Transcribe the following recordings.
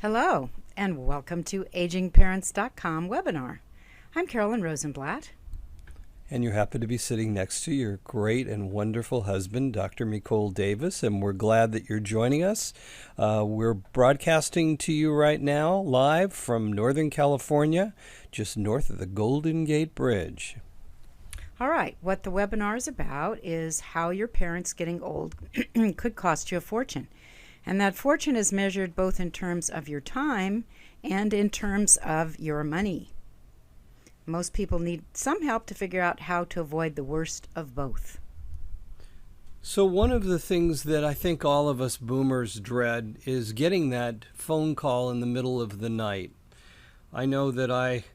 Hello, and welcome to AgingParents.com webinar. I'm Carolyn Rosenblatt. And you happen to be sitting next to your great and wonderful husband, Dr. Mikol Davis, and we're glad that you're joining us. We're broadcasting to you right now live from Northern California, just north of the Golden Gate Bridge. All right, what the webinar is about is how your parents getting old could cost you a fortune. And that fortune is measured both in terms of your time and in terms of your money. Most people need some help to figure out how to avoid the worst of both. So one of the things that I think all of us boomers dread is getting that phone call in the middle of the night. I know that I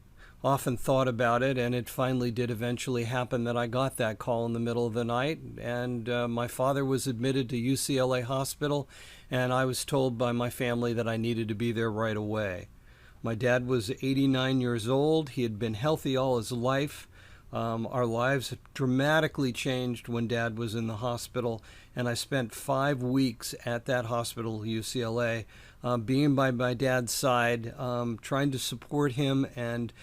often thought about it, and it finally did eventually happen that I got that call in the middle of the night, and my father was admitted to UCLA Hospital, and I was told by my family that I needed to be there right away. My dad was 89 years old. He had been healthy all his life. Our lives dramatically changed when Dad was in the hospital, and I spent 5 weeks at that hospital, UCLA, being by my dad's side, trying to support him and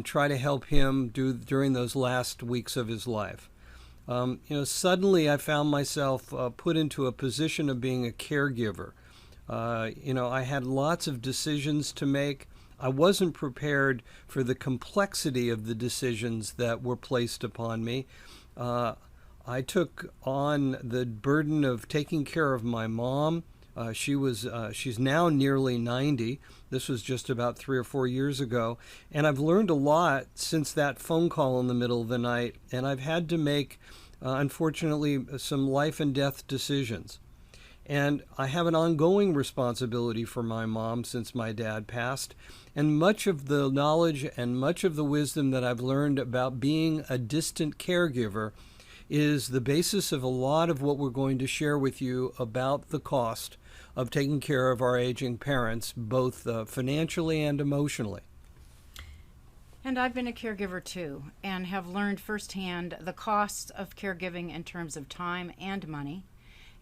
try to help him during those last weeks of his life. Suddenly I found myself put into a position of being a caregiver. I had lots of decisions to make. I wasn't prepared for the complexity of the decisions that were placed upon me. I took on the burden of taking care of my mom. She's now nearly 90. This was just about 3 or 4 years ago. And I've learned a lot since that phone call in the middle of the night. And I've had to make, unfortunately, some life and death decisions. And I have an ongoing responsibility for my mom since my dad passed. And much of the knowledge and much of the wisdom that I've learned about being a distant caregiver is the basis of a lot of what we're going to share with you about the cost of taking care of our aging parents, both financially and emotionally. And I've been a caregiver too, and have learned firsthand the costs of caregiving in terms of time and money.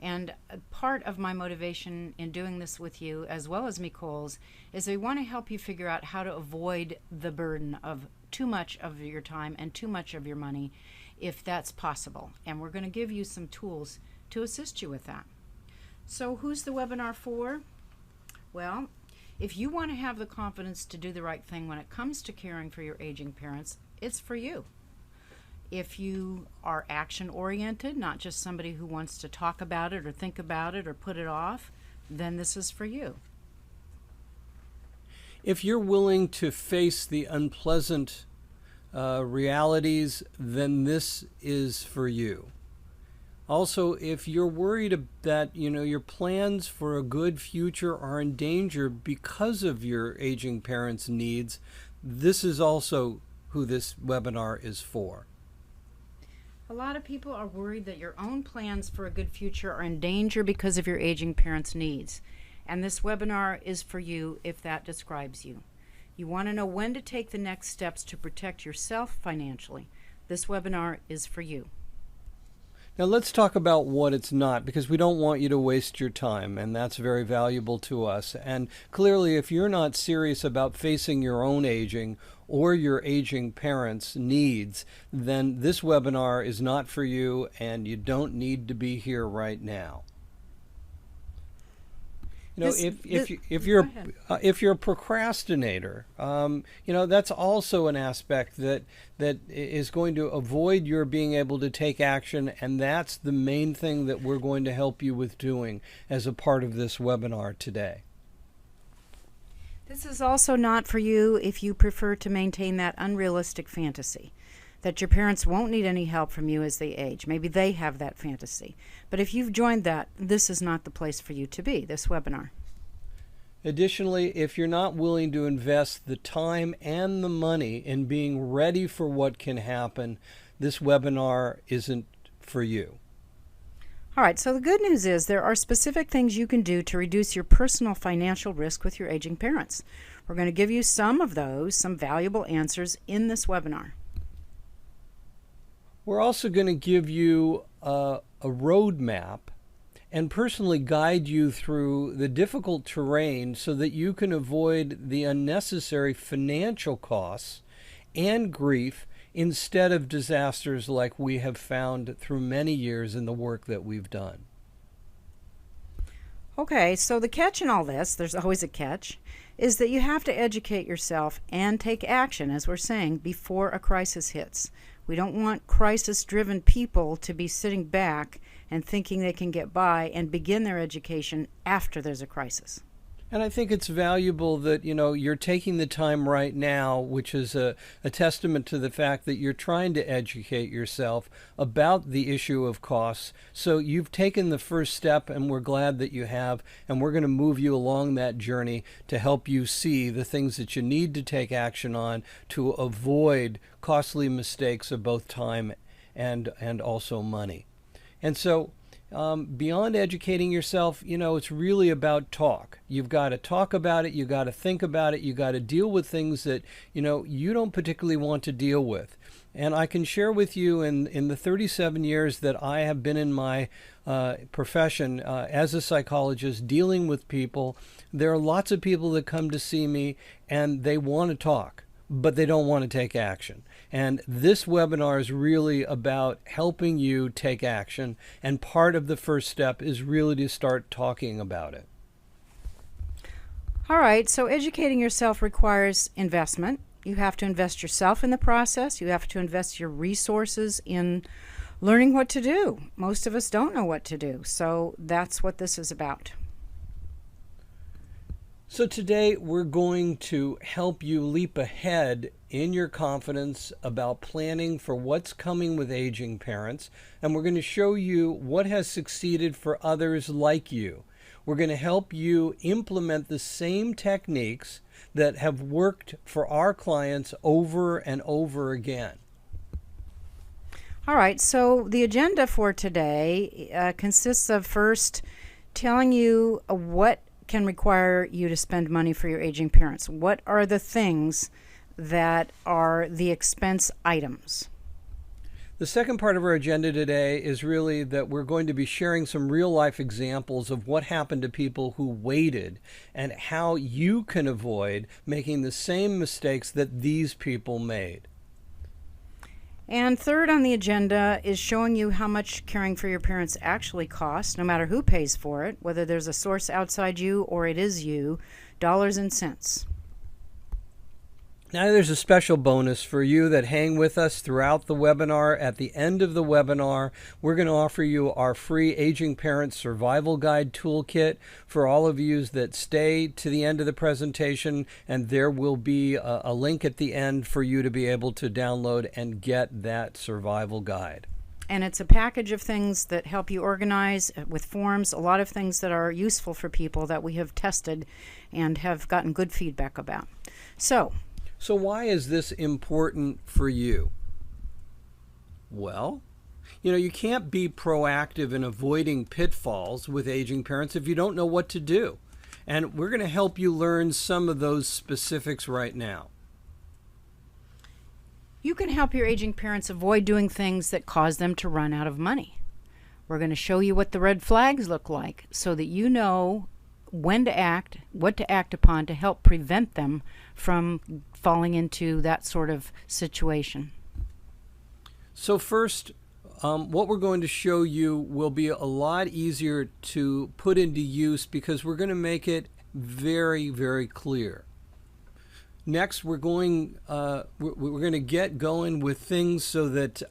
And part of my motivation in doing this with you, as well as Mikol's, is we want to help you figure out how to avoid the burden of too much of your time and too much of your money, if that's possible. And we're going to give you some tools to assist you with that. So who's the webinar for? Well, if you want to have the confidence to do the right thing when it comes to caring for your aging parents, it's for you. If you are action-oriented, not just somebody who wants to talk about it or think about it or put it off, then this is for you. If you're willing to face the unpleasant realities, then this is for you. Also, if you're worried that your plans for a good future are in danger because of your aging parents' needs, this is also who this webinar is for. A lot of people are worried that your own plans for a good future are in danger because of your aging parents' needs. And this webinar is for you if that describes you. You want to know when to take the next steps to protect yourself financially. This webinar is for you. Now let's talk about what it's not, because we don't want you to waste your time, and that's very valuable to us. And clearly, if you're not serious about facing your own aging or your aging parents' needs, then this webinar is not for you, and you don't need to be here right now. If you're a procrastinator, that's also an aspect that is going to avoid your being able to take action, and that's the main thing that we're going to help you with doing as a part of this webinar today. This is also not for you if you prefer to maintain that unrealistic fantasy that your parents won't need any help from you as they age. Maybe they have that fantasy. But if you've joined that, this is not the place for you to be, this webinar. Additionally, if you're not willing to invest the time and the money in being ready for what can happen, this webinar isn't for you. All right, so the good news is there are specific things you can do to reduce your personal financial risk with your aging parents. We're going to give you some of those, some valuable answers in this webinar. We're also going to give you a roadmap and personally guide you through the difficult terrain so that you can avoid the unnecessary financial costs and grief instead of disasters like we have found through many years in the work that we've done. Okay, so the catch in all this, there's always a catch, is that you have to educate yourself and take action, as we're saying, before a crisis hits. We don't want crisis-driven people to be sitting back and thinking they can get by and begin their education after there's a crisis. And I think it's valuable that, you're taking the time right now, which is a testament to the fact that you're trying to educate yourself about the issue of costs. So you've taken the first step, and we're glad that you have, and we're going to move you along that journey to help you see the things that you need to take action on to avoid costly mistakes of both time and also money. And so beyond educating yourself, it's really about talk. You've got to talk about it. You've got to think about it. You've got to deal with things that, you don't particularly want to deal with. And I can share with you in the 37 years that I have been in my profession as a psychologist dealing with people, there are lots of people that come to see me and they want to talk, but they don't want to take action. And this webinar is really about helping you take action. And part of the first step is really to start talking about it. All right, so educating yourself requires investment. You have to invest yourself in the process. You have to invest your resources in learning what to do. Most of us don't know what to do, so that's what this is about. So today we're going to help you leap ahead in your confidence about planning for what's coming with aging parents, and we're going to show you what has succeeded for others like you. We're going to help you implement the same techniques that have worked for our clients over and over again. All right, so the agenda for today consists of first telling you what can require you to spend money for your aging parents. What are the things that are the expense items? The second part of our agenda today is really that we're going to be sharing some real-life examples of what happened to people who waited and how you can avoid making the same mistakes that these people made. And third on the agenda is showing you how much caring for your parents actually costs, no matter who pays for it, whether there's a source outside you or it is you, dollars and cents. Now there's a special bonus for you that hang with us throughout the webinar. At the end of the webinar, we're going to offer you our free Aging Parents Survival Guide Toolkit for all of you that stay to the end of the presentation, and there will be a link at the end for you to be able to download and get that survival guide. And it's a package of things that help you organize with forms, a lot of things that are useful for people that we have tested and have gotten good feedback about. So why is this important for you? Well, you can't be proactive in avoiding pitfalls with aging parents if you don't know what to do. And we're going to help you learn some of those specifics right now. You can help your aging parents avoid doing things that cause them to run out of money. We're going to show you what the red flags look like so that you know when to act, what to act upon to help prevent them from falling into that sort of situation. So first, what we're going to show you will be a lot easier to put into use because we're going to make it very, very clear. Next, we're going to get going with things so that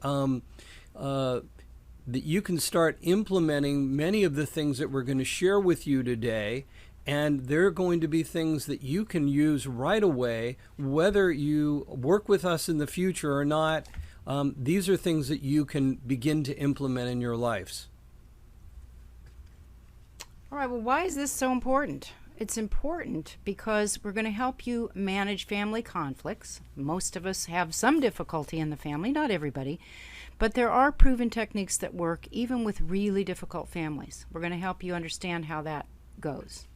that you can start implementing many of the things that we're going to share with you today. And they're going to be things that you can use right away, whether you work with us in the future or not. These are things that you can begin to implement in your lives. All right, well, why is this so important? It's important because we're going to help you manage family conflicts. Most of us have some difficulty in the family, not everybody, but there are proven techniques that work even with really difficult families. We're going to help you understand how that goes.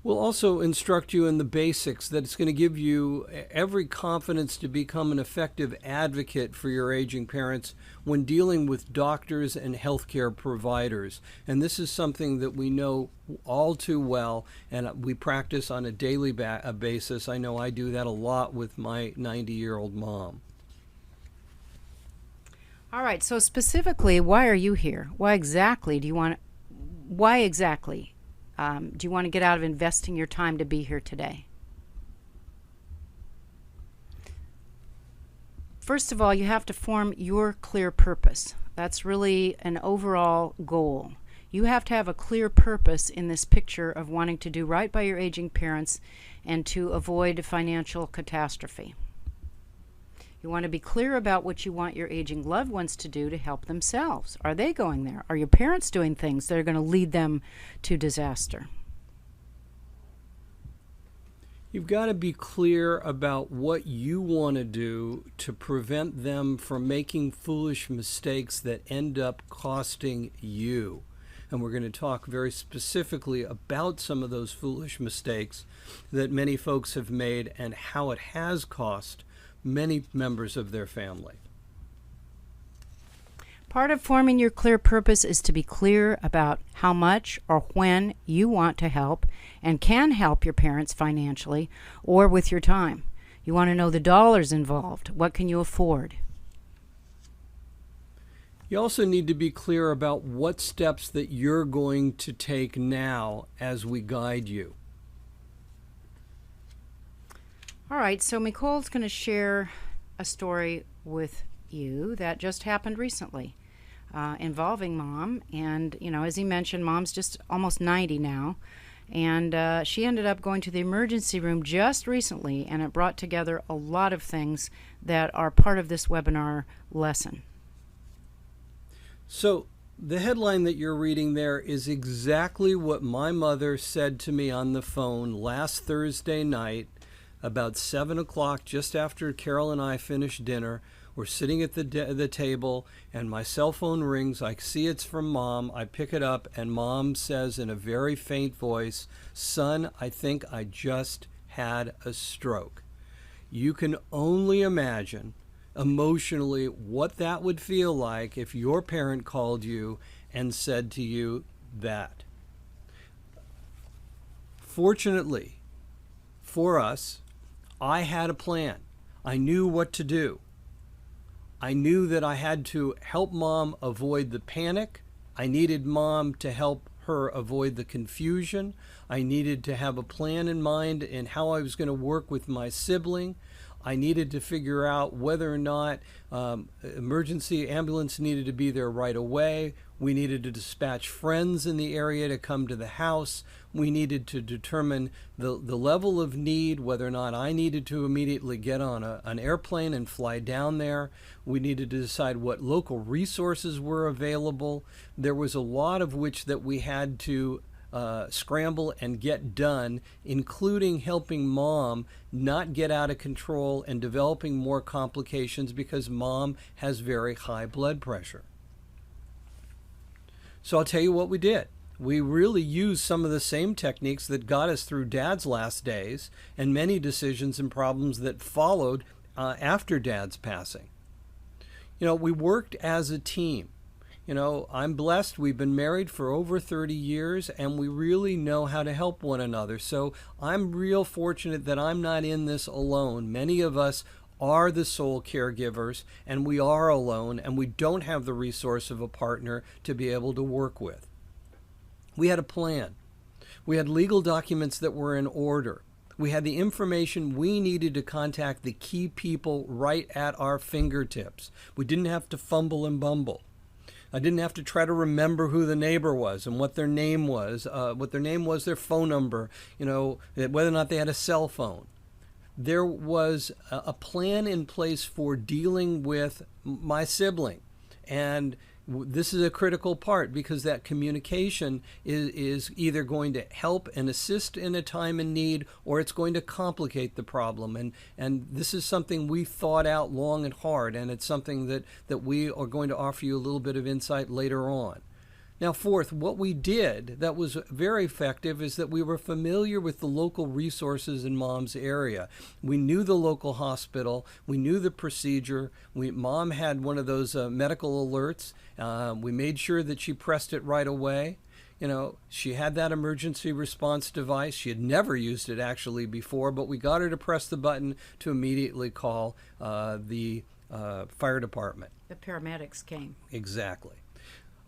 We'll also instruct you in the basics that it's going to give you every confidence to become an effective advocate for your aging parents when dealing with doctors and healthcare providers. And this is something that we know all too well, and we practice on a daily basis. I know I do that a lot with my 90-year-old mom. All right, so specifically, why are you here? Why exactly do you want to get out of investing your time to be here today? First of all, you have to form your clear purpose. That's really an overall goal. You have to have a clear purpose in this picture of wanting to do right by your aging parents and to avoid financial catastrophe. You want to be clear about what you want your aging loved ones to do to help themselves. Are they going there? Are your parents doing things that are going to lead them to disaster? You've got to be clear about what you want to do to prevent them from making foolish mistakes that end up costing you. And we're going to talk very specifically about some of those foolish mistakes that many folks have made and how it has cost many members of their family. Part of forming your clear purpose is to be clear about how much or when you want to help and can help your parents financially or with your time. You want to know the dollars involved. What can you afford? You also need to be clear about what steps that you're going to take now as we guide you. All right, so Mikol's going to share a story with you that just happened recently involving Mom. And, as he mentioned, Mom's just almost 90 now. And she ended up going to the emergency room just recently, and it brought together a lot of things that are part of this webinar lesson. So the headline that you're reading there is exactly what my mother said to me on the phone last Thursday night about 7 o'clock, just after Carol and I finished dinner. We're sitting at the table, and my cell phone rings. I see it's from Mom. I pick it up, and Mom says in a very faint voice, "Son, I think I just had a stroke." You can only imagine emotionally what that would feel like if your parent called you and said to you that. Fortunately for us, I had a plan. I knew what to do. I knew that I had to help Mom avoid the panic. I needed Mom to help her avoid the confusion. I needed to have a plan in mind in how I was going to work with my sibling. I needed to figure out whether or not emergency ambulance needed to be there right away. We needed to dispatch friends in the area to come to the house. We needed to determine the level of need, whether or not I needed to immediately get on an airplane and fly down there. We needed to decide what local resources were available. There was a lot of which that we had to scramble and get done, including helping Mom not get out of control and developing more complications because Mom has very high blood pressure. So I'll tell you what we did. We really used some of the same techniques that got us through Dad's last days and many decisions and problems that followed after Dad's passing. We worked as a team. I'm blessed. We've been married for over 30 years, and we really know how to help one another. So I'm real fortunate that I'm not in this alone. Many of us are the sole caregivers, and we are alone, and we don't have the resource of a partner to be able to work with. We had a plan. We had legal documents that were in order. We had the information we needed to contact the key people right at our fingertips. We didn't have to fumble and bumble. I didn't have to try to remember who the neighbor was and what their name was, their phone number, whether or not they had a cell phone. There was a plan in place for dealing with my sibling. And this is a critical part because that communication is either going to help and assist in a time of need or it's going to complicate the problem. And this is something we thought out long and hard, and it's something that we are going to offer you a little bit of insight later on. Now, fourth, what we did that was very effective is that we were familiar with the local resources in Mom's area. We knew the local hospital. We knew the procedure. Mom had one of those medical alerts. We made sure that she pressed it right away. She had that emergency response device. She had never used it actually before, but we got her to press the button to immediately call the fire department. The paramedics came. Exactly.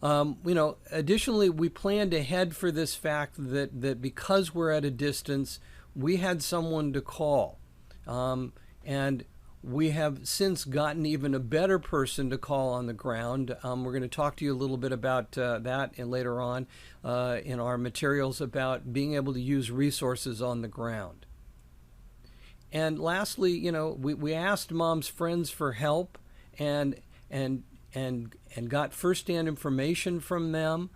Additionally, we planned ahead for this fact that because we're at a distance, we had someone to call. And we have since gotten even a better person to call on the ground. We're going to talk to you a little bit about that and later on in our materials about being able to use resources on the ground. And lastly, we asked Mom's friends for help and got firsthand information from them.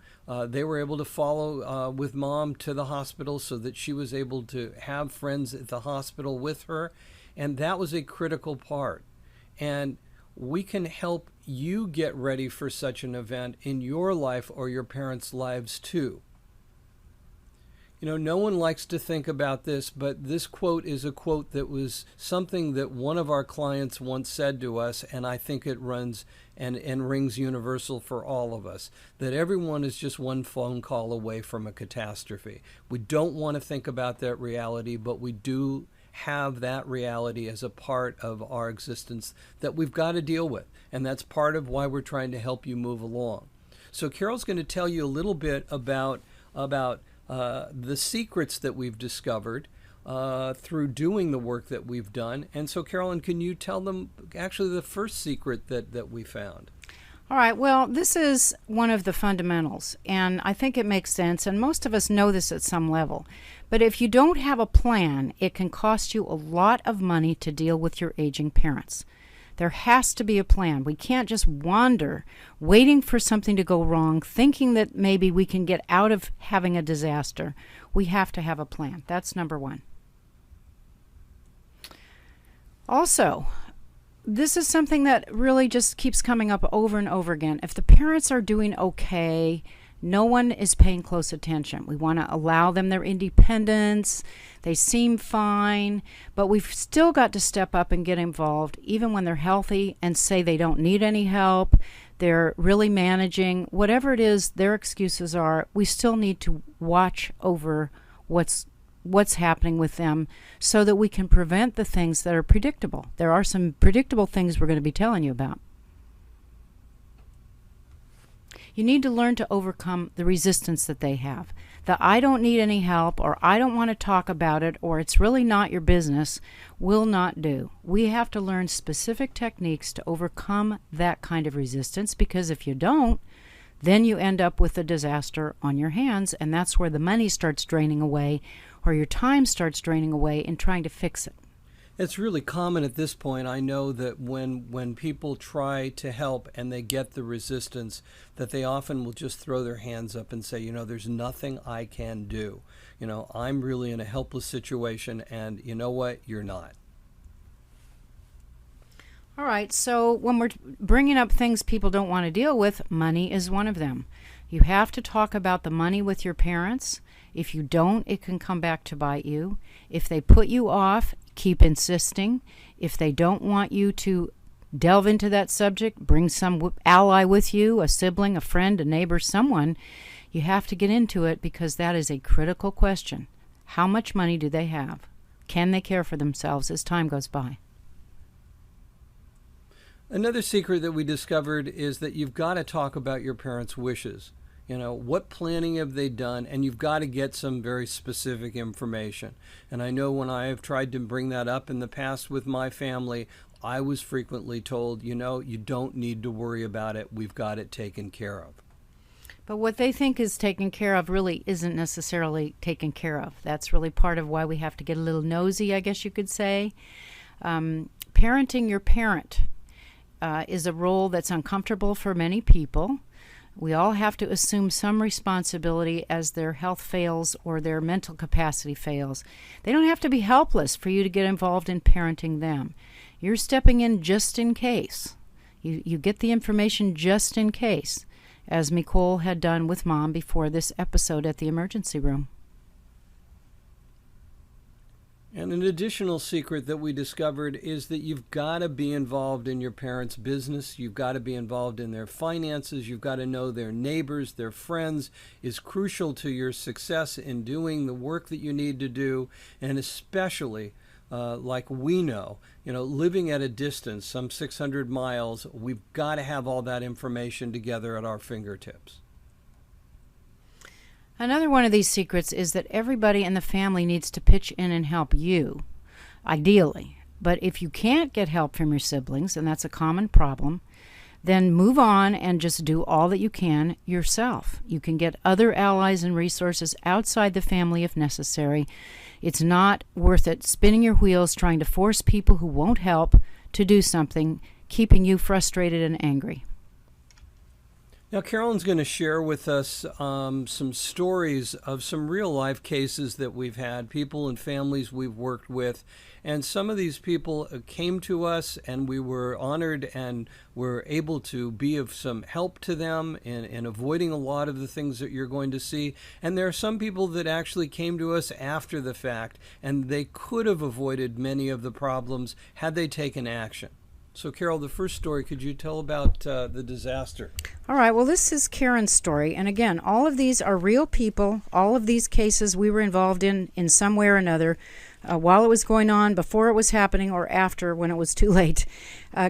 They were able to follow with Mom to the hospital so that she was able to have friends at the hospital with her. And that was a critical part. And we can help you get ready for such an event in your life or your parents' lives too. No one likes to think about this, but this quote is a quote that was something that one of our clients once said to us, and I think it runs and rings universal for all of us, that everyone is just one phone call away from a catastrophe. We don't want to think about that reality, but we do have that reality as a part of our existence that we've got to deal with, and that's part of why we're trying to help you move along. So Carol's going to tell you a little bit about the secrets that we've discovered through doing the work that we've done. And so, Carolyn, can you tell them actually the first secret that we found? All right, well, this is one of the fundamentals, and I think it makes sense, and most of us know this at some level. But if you don't have a plan, it can cost you a lot of money to deal with your aging parents. There has to be a plan. We can't just wander, waiting for something to go wrong, thinking that maybe we can get out of having a disaster. We have to have a plan. That's number one. Also, this is something that really just keeps coming up over and over again. If the parents are doing okay, no one is paying close attention. We want to allow them their independence. They seem fine, but we've still got to step up and get involved, even when they're healthy, and say they don't need any help. They're really managing. Whatever it is their excuses are, we still need to watch over what's happening with them so that we can prevent the things that are predictable. There are some predictable things we're going to be telling you about. You need to learn to overcome the resistance that they have. The I don't need any help, or I don't want to talk about it, or it's really not your business will not do. We have to learn specific techniques to overcome that kind of resistance, because if you don't, then you end up with a disaster on your hands, and that's where the money starts draining away, or your time starts draining away in trying to fix it. It's really common at this point. I know that when people try to help and they get the resistance, that they often will just throw their hands up and say, there's nothing I can do. I'm really in a helpless situation, and you know what? You're not. All right, so when we're bringing up things people don't want to deal with, money is one of them. You have to talk about the money with your parents. If you don't, it can come back to bite you. If they put you off, keep insisting. If they don't want you to delve into that subject, bring some ally with you, a sibling, a friend, a neighbor, someone. You have to get into it, because that is a critical question. How much money do they have? Can they care for themselves as time goes by? Another secret that we discovered is that you've got to talk about your parents' wishes. What planning have they done? And you've got to get some very specific information. And I know when I have tried to bring that up in the past with my family, I was frequently told, you don't need to worry about it. We've got it taken care of. But what they think is taken care of really isn't necessarily taken care of. That's really part of why we have to get a little nosy, I guess you could say. Parenting your parent is a role that's uncomfortable for many people. We all have to assume some responsibility as their health fails or their mental capacity fails. They don't have to be helpless for you to get involved in parenting them. You're stepping in just in case. You get the information just in case. as Mikol had done with Mom before this episode at the emergency room. And an additional secret that we discovered is that you've got to be involved in your parents' business. You've got to be involved in their finances. You've got to know their neighbors, their friends is crucial to your success in doing the work that you need to do. And especially, like we know, living at a distance, some 600 miles, we've got to have all that information together at our fingertips. Another one of these secrets is that everybody in the family needs to pitch in and help you, ideally. But if you can't get help from your siblings, and that's a common problem, then move on and just do all that you can yourself. You can get other allies and resources outside the family if necessary. It's not worth it spinning your wheels trying to force people who won't help to do something, keeping you frustrated and angry. Now, Carolyn's going to share with us some stories of some real-life cases that we've had, people and families we've worked with. And some of these people came to us, and we were honored and were able to be of some help to them in avoiding a lot of the things that you're going to see. And there are some people that actually came to us after the fact, and they could have avoided many of the problems had they taken action. So, Carol, the first story, could you tell about the disaster? All right. Well, this is Karen's story. And again, all of these are real people. All of these cases we were involved in some way or another, while it was going on, before it was happening, or after when it was too late.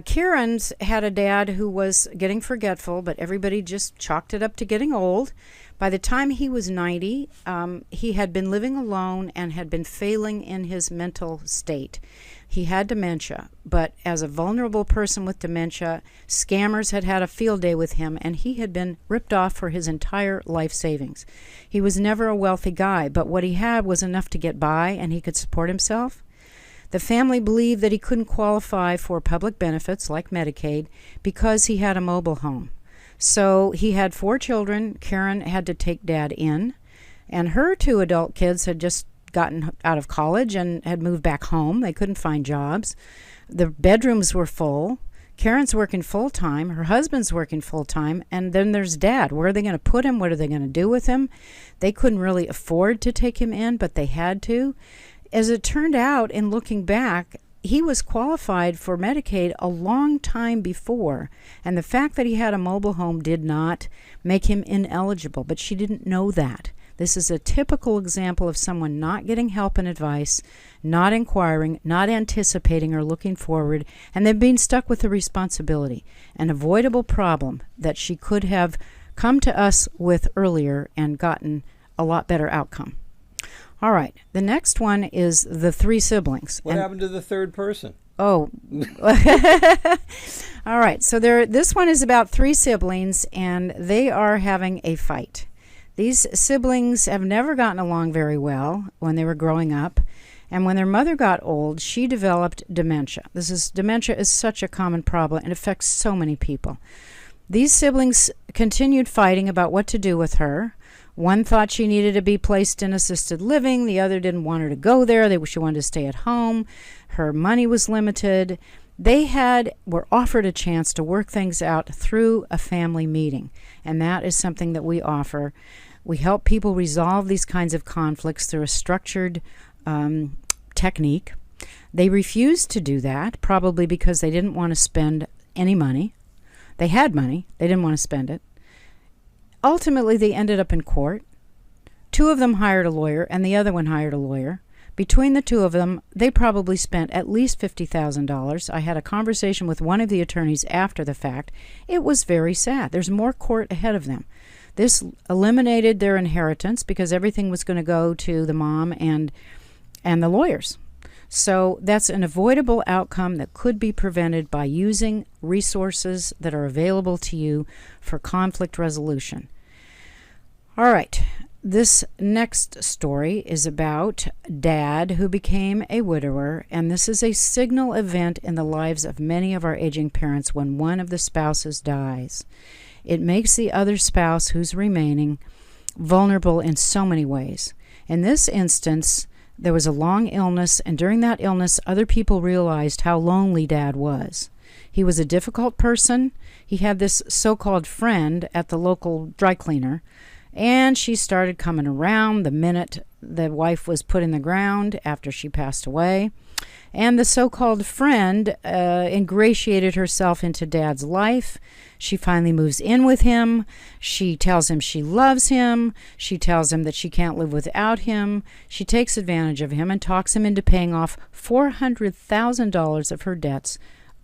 Karen's had a dad who was getting forgetful, but everybody just chalked it up to getting old. By the time he was 90, he had been living alone and had been failing in his mental state. He had dementia, but as a vulnerable person with dementia, scammers had had a field day with him, and he had been ripped off for his entire life savings. He was never a wealthy guy, but what he had was enough to get by, and he could support himself. The family believed that he couldn't qualify for public benefits like Medicaid because he had a mobile home. So he had 4 children. Karen had to take Dad in, and her 2 adult kids had just gotten out of college and had moved back home. They couldn't find jobs. The bedrooms were full. Karen's working full-time. Her husband's working full-time. And then there's Dad. Where are they going to put him? What are they going to do with him? They couldn't really afford to take him in, but they had to. As it turned out, in looking back, he was qualified for Medicaid a long time before, and the fact that he had a mobile home did not make him ineligible, but she didn't know that. This is a typical example of someone not getting help and advice, not inquiring, not anticipating or looking forward, and then being stuck with the responsibility, an avoidable problem that she could have come to us with earlier and gotten a lot better outcome. All right, the next one is the 3 siblings. What happened to the third person? Oh. All right, so this one is about 3 siblings, and they are having a fight. These siblings have never gotten along very well when they were growing up, and when their mother got old, she developed dementia. Dementia is such a common problem and affects so many people. These siblings continued fighting about what to do with her. One thought she needed to be placed in assisted living. The other didn't want her to go there. She wanted to stay at home. Her money was limited. They were offered a chance to work things out through a family meeting, and that is something that we offer. We help people resolve these kinds of conflicts through a structured technique. They refused to do that, probably because they didn't want to spend any money. They had money. They didn't want to spend it. Ultimately, they ended up in court. 2 of them hired a lawyer, and the other one hired a lawyer. Between the 2 of them, they probably spent at least $50,000. I had a conversation with one of the attorneys after the fact. It was very sad. There's more court ahead of them. This eliminated their inheritance because everything was going to go to the mom and the lawyers. So that's an avoidable outcome that could be prevented by using resources that are available to you for conflict resolution. All right. This next story is about Dad who became a widower, and this is a signal event in the lives of many of our aging parents when one of the spouses dies. It makes the other spouse who's remaining vulnerable in so many ways. In this instance, there was a long illness, and during that illness, other people realized how lonely Dad was. He was a difficult person. He had this so-called friend at the local dry cleaner, and she started coming around the minute the wife was put in the ground after she passed away. And the so-called friend ingratiated herself into Dad's life. She finally moves in with him. She tells him she loves him. She tells him that she can't live without him. She takes advantage of him and talks him into paying off $400,000 of her debts,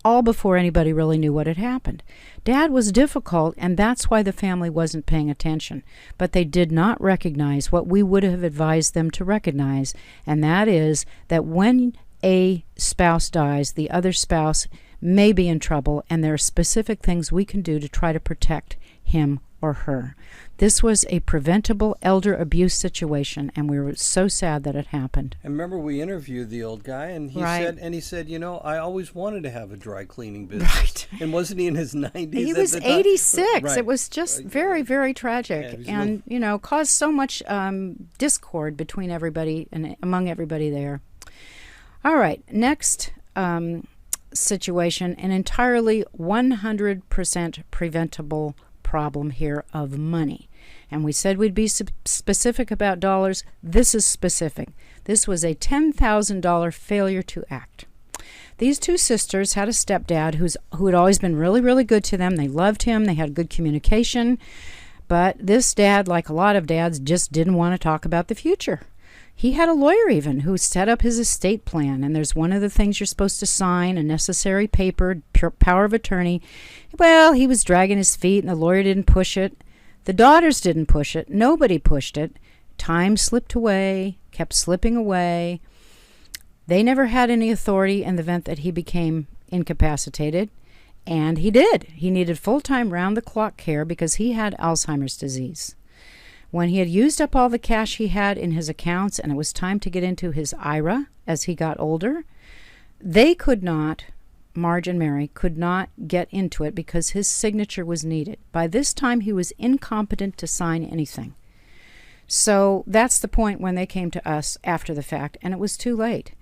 all before anybody really knew what had happened. Dad was difficult, and that's why the family wasn't paying attention. But they did not recognize what we would have advised them to recognize, and that is that when a spouse dies, the other spouse may be in trouble, and there are specific things we can do to try to protect him or her. This was a preventable elder abuse situation, and we were so sad that it happened. And remember, we interviewed the old guy, and he said, you know, I always wanted to have a dry cleaning business. Right. And wasn't he in his 90s? He was 86. Right. It was just very, very tragic, and you know, caused so much discord between everybody and among everybody there. All right, next situation, an entirely 100% preventable problem here of money. And we said we'd be specific about dollars. This is specific. This was a $10,000 failure to act. These two sisters had a stepdad who had always been really, really good to them. They loved him. They had good communication. But this dad, like a lot of dads, just didn't want to talk about the future. He had a lawyer even who set up his estate plan, and there's one of the things you're supposed to sign, a necessary paper, power of attorney. Well, he was dragging his feet, and the lawyer didn't push it. The daughters didn't push it. Nobody pushed it. Time slipped away, kept slipping away. They never had any authority in the event that he became incapacitated, and he did. He needed full-time, round-the-clock care because he had Alzheimer's disease. When he had used up all the cash he had in his accounts and it was time to get into his IRA as he got older, they could not, Marge and Mary, could not get into it because his signature was needed. By this time, he was incompetent to sign anything. So that's the point when they came to us after the fact, and it was too late.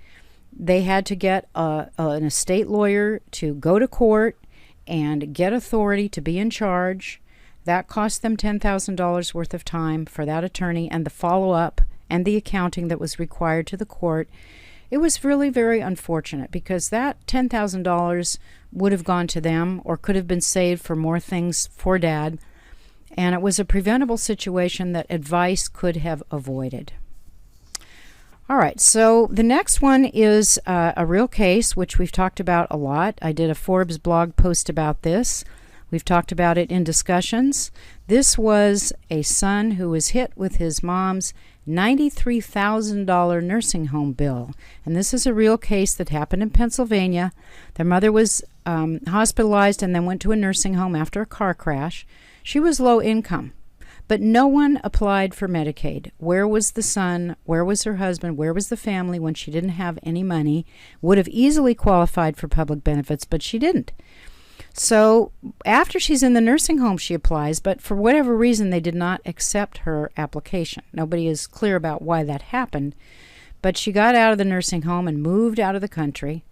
They had to get an estate lawyer to go to court and get authority to be in charge. That cost them $10,000 worth of time for that attorney and the follow-up and the accounting that was required to the court. It was really very unfortunate because that $10,000 would have gone to them or could have been saved for more things for Dad. And it was a preventable situation that advice could have avoided. All right, so the next one is a real case, which we've talked about a lot. I did a Forbes blog post about this. We've talked about it in discussions. This was a son who was hit with his mom's $93,000 nursing home bill. And this is a real case that happened in Pennsylvania. Their mother was hospitalized and then went to a nursing home after a car crash. She was low income, but no one applied for Medicaid. Where was the son? Where was her husband? Where was the family when she didn't have any money? Would have easily qualified for public benefits, but she didn't. So after she's in the nursing home, she applies, but for whatever reason, they did not accept her application. Nobody is clear about why that happened, but she got out of the nursing home and moved out of the country,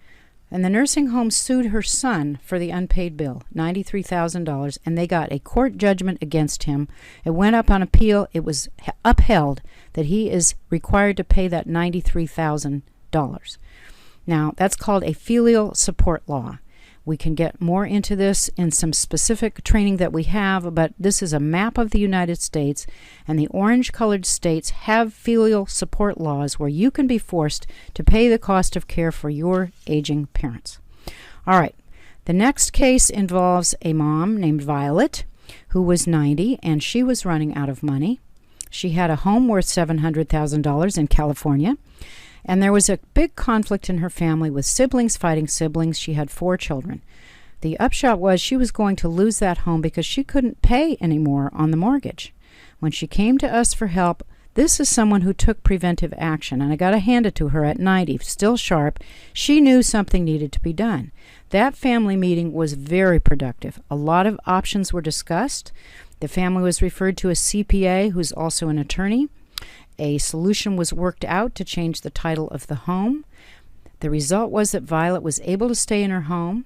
and the nursing home sued her son for the unpaid bill, $93,000, and they got a court judgment against him. It went up on appeal. It was upheld that he is required to pay that $93,000. Now, that's called a filial support law. We can get more into this in some specific training that we have, but this is a map of the United States, and the orange-colored states have filial support laws where you can be forced to pay the cost of care for your aging parents. All right, the next case involves a mom named Violet who was 90, and she was running out of money. She had a home worth $700,000 in California. And there was a big conflict in her family with siblings fighting siblings. She had 4 children. The upshot was she was going to lose that home because she couldn't pay anymore on the mortgage. When she came to us for help, this is someone who took preventive action, and I got to hand it to her at 90, still sharp. She knew something needed to be done. That family meeting was very productive. A lot of options were discussed. The family was referred to a CPA who's also an attorney. A solution was worked out to change the title of the home. The result was that Violet was able to stay in her home.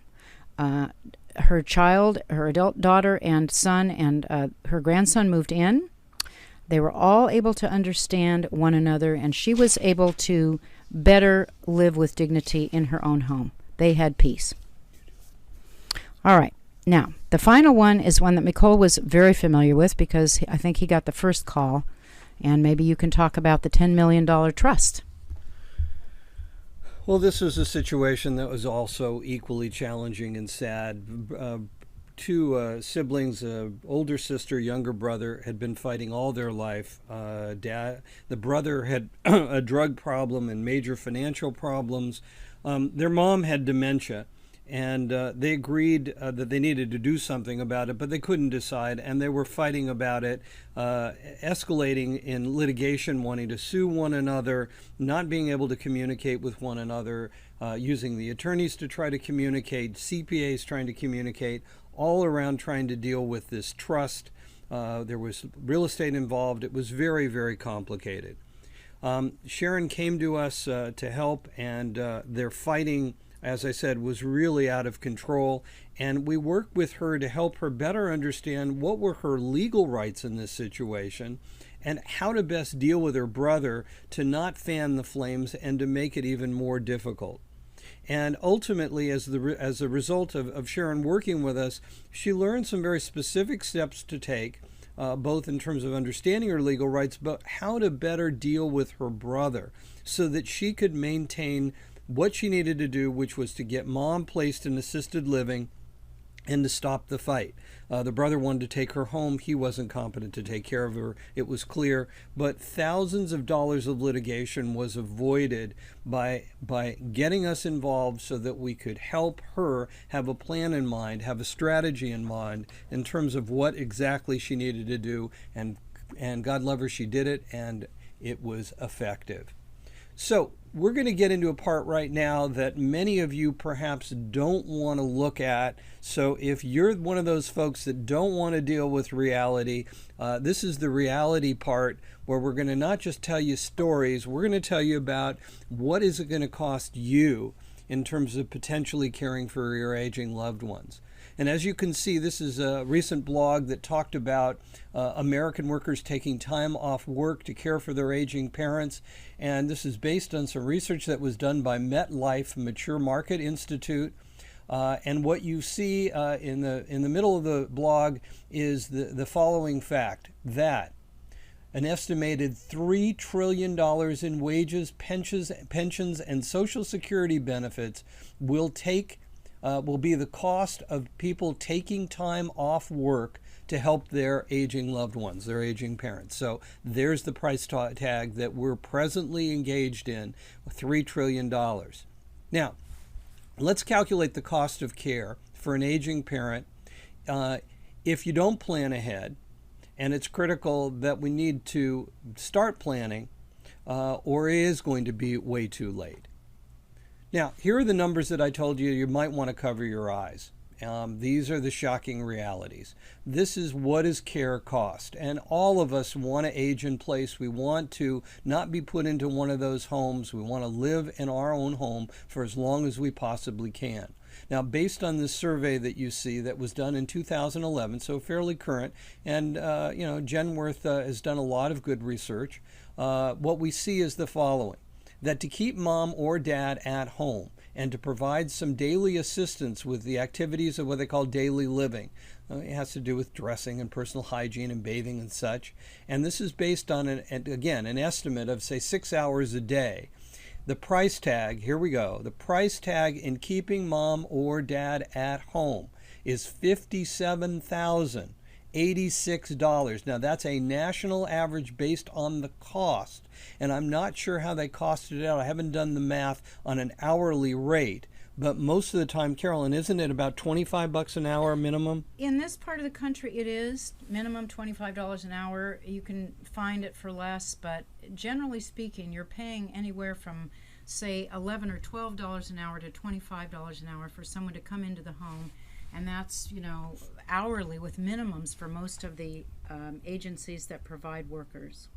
her child, her adult daughter and son, and her grandson moved in. They were all able to understand one another, and she was able to better live with dignity in her own home. They had peace. All right. Now, the final one is one that Mikol was very familiar with because I think he got the first call, and maybe you can talk about the $10 million trust. Well, this was a situation that was also equally challenging and sad. Two siblings, older sister, younger brother, had been fighting all their life. The brother had a drug problem and major financial problems. Their mom had dementia, and they agreed that they needed to do something about it, but they couldn't decide, and they were fighting about it, escalating in litigation, wanting to sue one another, not being able to communicate with one another, using the attorneys to try to communicate, CPAs trying to communicate, all around trying to deal with this trust. There was real estate involved. It was very, very complicated. Sharon came to us to help, and their fighting, as I said, was really out of control. And we worked with her to help her better understand what were her legal rights in this situation and how to best deal with her brother to not fan the flames and to make it even more difficult. And ultimately, as a result of Sharon working with us, she learned some very specific steps to take, both in terms of understanding her legal rights, but how to better deal with her brother so that she could maintain what she needed to do, which was to get mom placed in assisted living and to stop the fight. The brother wanted to take her home. He wasn't competent to take care of her. It was clear. But thousands of dollars of litigation was avoided by getting us involved so that we could help her have a plan in mind, have a strategy in mind in terms of what exactly she needed to do. And God love her, she did it, and it was effective. So we're going to get into a part right now that many of you perhaps don't want to look at. So if you're one of those folks that don't want to deal with reality, this is the reality part where we're going to not just tell you stories, we're going to tell you about what is it going to cost you in terms of potentially caring for your aging loved ones. And as you can see, this is a recent blog that talked about American workers taking time off work to care for their aging parents. And this is based on some research that was done by MetLife Mature Market Institute. And what you see in the middle of the blog is the following fact, that an estimated $3 trillion in wages, pensions, and Social Security benefits will be the cost of people taking time off work to help their aging loved ones, their aging parents. So there's the price tag that we're presently engaged in, $3 trillion. Now, let's calculate the cost of care for an aging parent if you don't plan ahead, and it's critical that we need to start planning or it is going to be way too late. Now, here are the numbers that I told you might want to cover your eyes. These are the shocking realities. This is what does care cost. And all of us want to age in place. We want to not be put into one of those homes. We want to live in our own home for as long as we possibly can. Now, based on this survey that you see that was done in 2011, so fairly current, and Genworth has done a lot of good research, what we see is the following. That to keep mom or dad at home and to provide some daily assistance with the activities of what they call daily living. It has to do with dressing and personal hygiene and bathing and such. And this is based on, an estimate of, say, 6 hours a day. The price tag, here we go, the price tag in keeping mom or dad at home is $57,086. Now, that's a national average based on the cost. And I'm not sure how they costed it out. I haven't done the math on an hourly rate. But most of the time, Carolyn, isn't it about $25 an hour minimum? In this part of the country, it is minimum $25 an hour. You can find it for less, but generally speaking, you're paying anywhere from, say, $11 or $12 an hour to $25 an hour for someone to come into the home. And that's, hourly with minimums for most of the agencies that provide workers.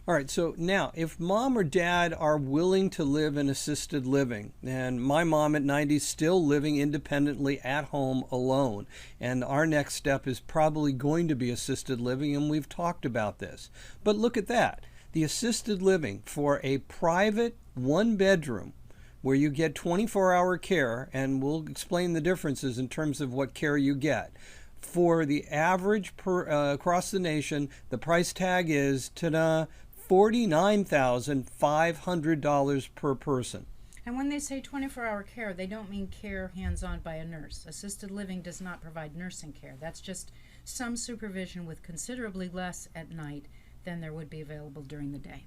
All right, so now if mom or dad are willing to live in assisted living, and my mom at 90 is still living independently at home alone, and our next step is probably going to be assisted living, and we've talked about this. But look at that. The assisted living for a private one-bedroom where you get 24-hour care, and we'll explain the differences in terms of what care you get. For the average across the nation, the price tag is, ta-da, $49,500 per person. And when they say 24-hour care, they don't mean care hands-on by a nurse. Assisted living does not provide nursing care. That's just some supervision with considerably less at night than there would be available during the day.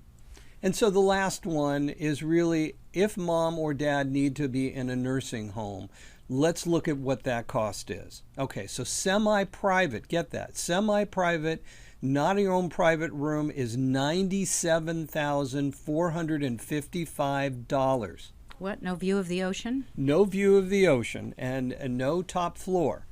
And so the last one is really if mom or dad need to be in a nursing home, let's look at what that cost is. Okay, so semi-private, get that, semi-private, not your own private room is $97,455. What, no view of the ocean? No view of the ocean and no top floor,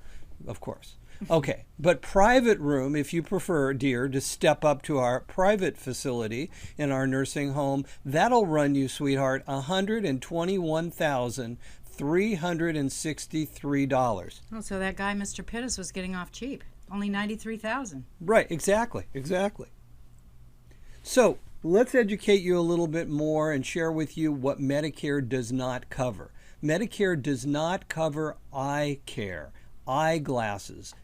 of course. Okay, but private room, if you prefer, dear, to step up to our private facility in our nursing home, that'll run you, sweetheart, $121,363. Oh, so that guy, Mr. Pittis, was getting off cheap. Only $93,000. Right, exactly. So let's educate you a little bit more and share with you what Medicare does not cover. Medicare does not cover eye care, eyeglasses,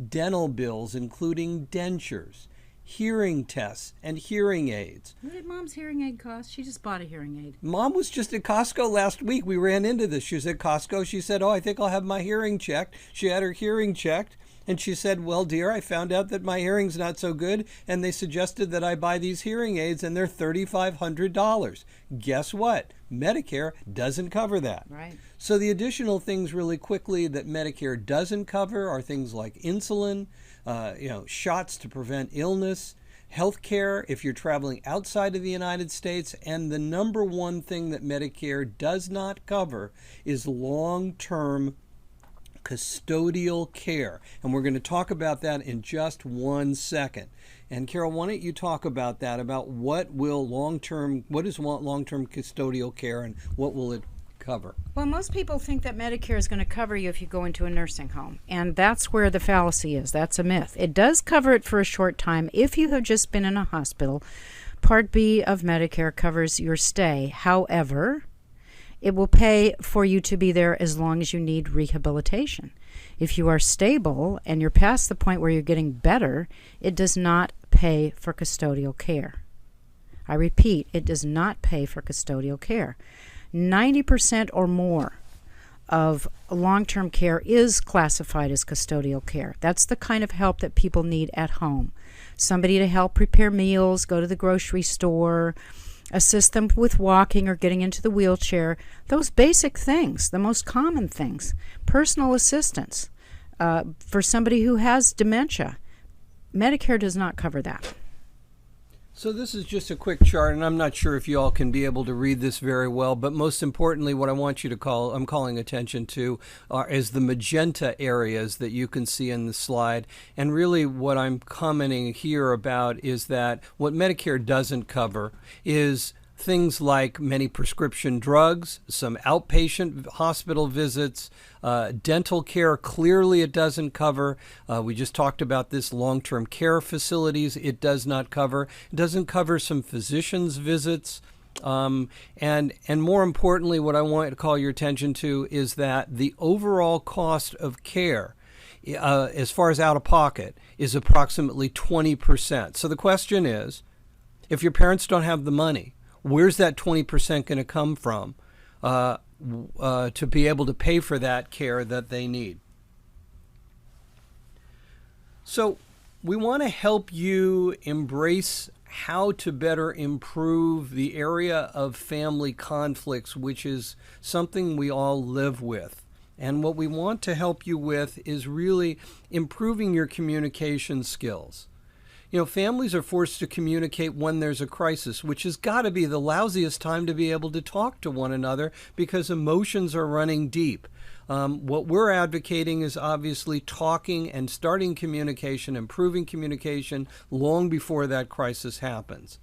dental bills, including dentures, hearing tests, and hearing aids. What did Mom's hearing aid cost? She just bought a hearing aid. Mom was just at Costco last week. We ran into this. She was at Costco. She said, I think I'll have my hearing checked. She had her hearing checked. And she said, well, dear, I found out that my hearing's not so good, and they suggested that I buy these hearing aids, and they're $3,500. Guess what? Medicare doesn't cover that. Right. So the additional things really quickly that Medicare doesn't cover are things like insulin, shots to prevent illness, health care if you're traveling outside of the United States, and the number one thing that Medicare does not cover is long-term custodial care. And we're going to talk about that in just 1 second. And Carol, why don't you talk about that, about what is long-term custodial care and what will it cover? Well, most people think that Medicare is going to cover you if you go into a nursing home, and that's where the fallacy is. That's a myth. It does cover it for a short time if you have just been in a hospital. Part B of Medicare covers your stay. However, it will pay for you to be there as long as you need rehabilitation. If you are stable and you're past the point where you're getting better, it does not pay for custodial care. I repeat, it does not pay for custodial care. 90% or more of long-term care is classified as custodial care. That's the kind of help that people need at home. Somebody to help prepare meals, go to the grocery store, assist them with walking or getting into the wheelchair. Those basic things, the most common things. Personal assistance for somebody who has dementia. Medicare does not cover that. So this is just a quick chart, and I'm not sure if you all can be able to read this very well, but most importantly, what I want you to I'm calling attention to is the magenta areas that you can see in the slide. And really what I'm commenting here about is that what Medicare doesn't cover is things like many prescription drugs, some outpatient hospital visits, dental care, clearly it doesn't cover. We just talked about this, long-term care facilities, it does not cover. It doesn't cover some physicians' visits. And more importantly, what I want to call your attention to is that the overall cost of care, as far as out-of-pocket, is approximately 20%. So the question is, if your parents don't have the money, where's that 20% going to come from to be able to pay for that care that they need? So we want to help you embrace how to better improve the area of family conflicts, which is something we all live with. And what we want to help you with is really improving your communication skills. You know, families are forced to communicate when there's a crisis, which has got to be the lousiest time to be able to talk to one another because emotions are running deep. What we're advocating is obviously talking and starting communication, improving communication long before that crisis happens.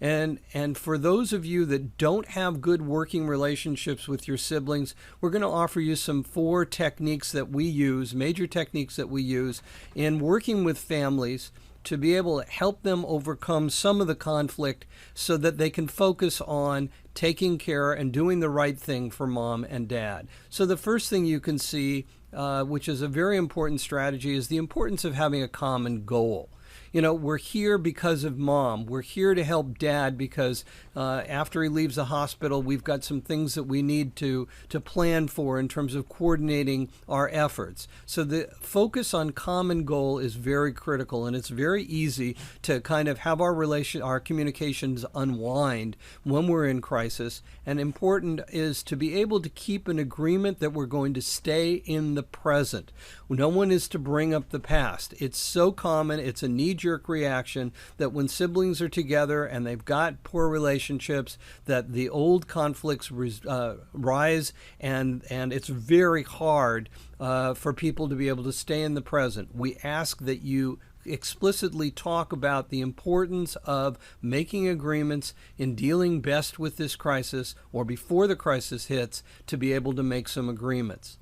And for those of you that don't have good working relationships with your siblings, we're going to offer you some 4 techniques that we use, major techniques that we use in working with families to be able to help them overcome some of the conflict so that they can focus on taking care and doing the right thing for mom and dad. So the first thing you can see, which is a very important strategy, is the importance of having a common goal. You know, we're here because of mom. We're here to help dad because after he leaves the hospital, we've got some things that we need to plan for in terms of coordinating our efforts. So the focus on common goal is very critical, and it's very easy to kind of have our communications unwind when we're in crisis. And important is to be able to keep an agreement that we're going to stay in the present. No one is to bring up the past. It's so common. It's a knee-jerk reaction that when siblings are together and they've got poor relationships, that the old conflicts rise, and it's very hard for people to be able to stay in the present. We ask that you explicitly talk about the importance of making agreements in dealing best with this crisis or before the crisis hits to be able to make some agreements.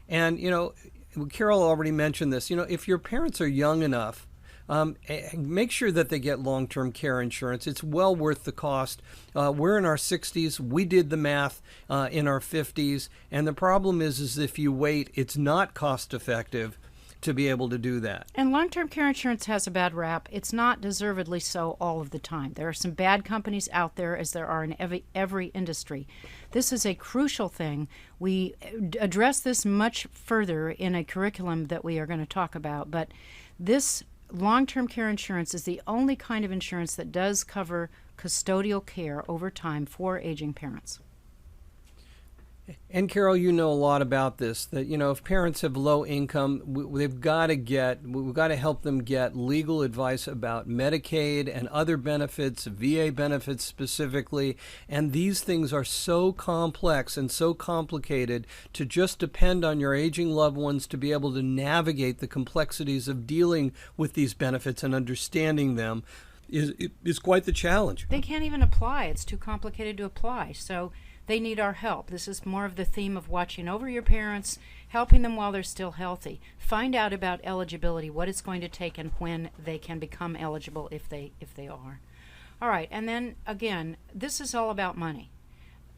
And, you know, Carol already mentioned this. You know, if your parents are young enough, make sure that they get long-term care insurance. It's well worth the cost. We're in our 60s. We did the math in our 50s. And the problem is if you wait, it's not cost-effective to be able to do that. And long-term care insurance has a bad rap. It's not deservedly so all of the time. There are some bad companies out there, as there are in every industry. This is a crucial thing. We address this much further in a curriculum that we are going to talk about, but this long-term care insurance is the only kind of insurance that does cover custodial care over time for aging parents. And Carol, you know a lot about this, that, you know, if parents have low income, we've got to help them get legal advice about Medicaid and other benefits, VA benefits specifically. And these things are so complex and so complicated to just depend on your aging loved ones to be able to navigate the complexities of dealing with these benefits and understanding them is quite the challenge. They can't even apply. It's too complicated to apply. So they need our help. This is more of the theme of watching over your parents, helping them while they're still healthy. Find out about eligibility, what it's going to take, and when they can become eligible if they are. All right, and then again, this is all about money.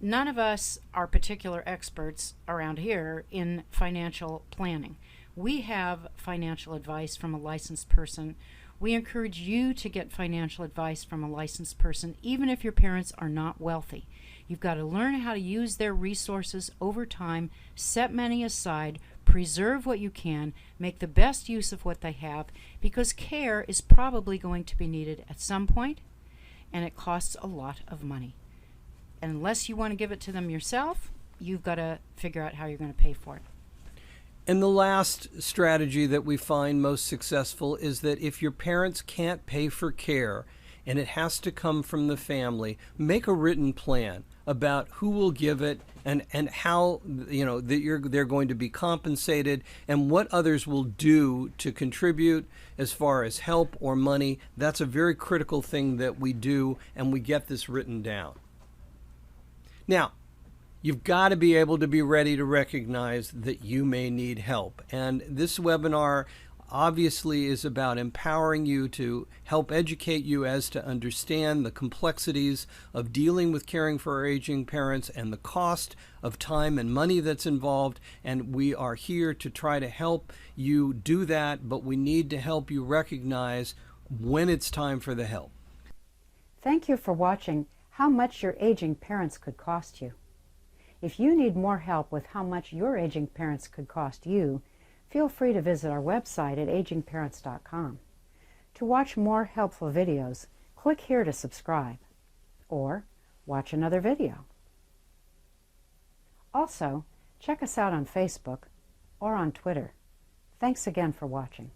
None of us are particular experts around here in financial planning. We have financial advice from a licensed person. We encourage you to get financial advice from a licensed person, even if your parents are not wealthy. You've got to learn how to use their resources over time, set money aside, preserve what you can, make the best use of what they have, because care is probably going to be needed at some point, and it costs a lot of money. And unless you want to give it to them yourself, you've got to figure out how you're going to pay for it. And the last strategy that we find most successful is that if your parents can't pay for care and it has to come from the family, make a written plan about who will give it and how, you know, that they're going to be compensated and what others will do to contribute as far as help or money. That's a very critical thing that we do, and we get this written down. Now, you've got to be able to be ready to recognize that you may need help. And this webinar obviously is about empowering you to help educate you as to understand the complexities of dealing with caring for our aging parents and the cost of time and money that's involved. And we are here to try to help you do that, but we need to help you recognize when it's time for the help. Thank you for watching How Much Your Aging Parents Could Cost You. If you need more help with how much your aging parents could cost you, feel free to visit our website at AgingParents.com. To watch more helpful videos, click here to subscribe, or watch another video. Also, check us out on Facebook or on Twitter. Thanks again for watching.